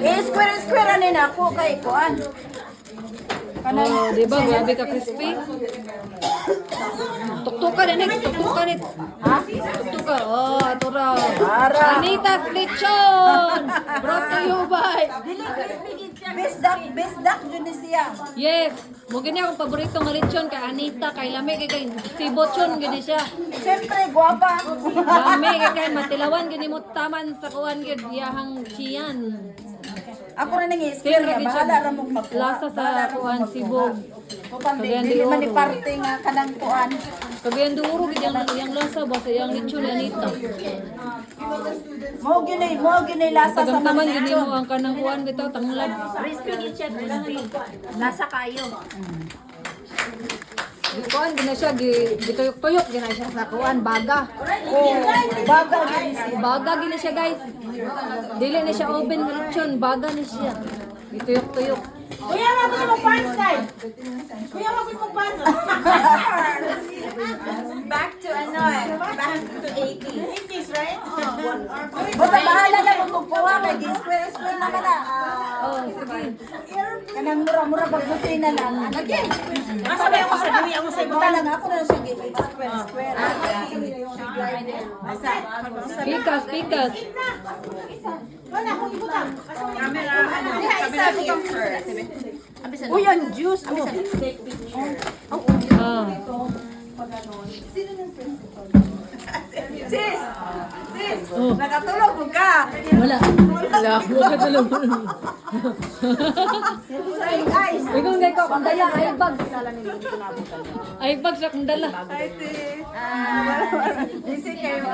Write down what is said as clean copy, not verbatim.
Square ni ako kay kuan. Oh, di ba? Grabe ka crispy. Tuktukan din, tuktukan din. Ha? Tuktukan. Oh, ato raw. Anita's lechon. Brought to you by. Best duck yun ni siya. Yes. Mo gani akong paborito nga lechon kay Anita, kay Lami, kay Sibochon gani siya. Siyempre, guwapa. Lami, kay Matilawan gani mo taman sa kuan gid iyahang chiyan. Ako na nang i-square niya. Bahala ra mong magkuha. Lasa sa kuan Sibog. Kapag dili man ni parte nga kanang kuan. Kagayan duuro gid yang lasa ba sa iyang lechon ni Anita. Mo ginay lasa sa Tagamtaman mga gani mo ang kanang kuan bitaw tanglad. Crispy gid siya, crispy. Nasa kayo. Kuan gina siya gituyok-tuyok gina siya sa kuan baga. Oh, baga gini siya. Baga gina siya guys. Dili na siya oven nga lechon, baga ni siya. Gituyok-tuyok. Kuya, mabot mo pants time. Kuya, mabot mo pants. Back to ano eh. Back to 80s. 80s, right? Basta bahala na mong magkuha kay square na ka na. Oh, sige. Kanang mura-mura pagbuti na lang. Again. Masabay ako sa gawi ako sa Buta lang ako na siya gini square. Pikas, pikas. Wala akong ibutang. Camera, ano? Uy, ang juice. Ah. Sis! Nakatulog mo ka! Wala. Wala. Huwag ka tulog. Guys! Ikaw nga ikaw, kung dala, ay bag. Ay bag siya kung dala. Busy kayo.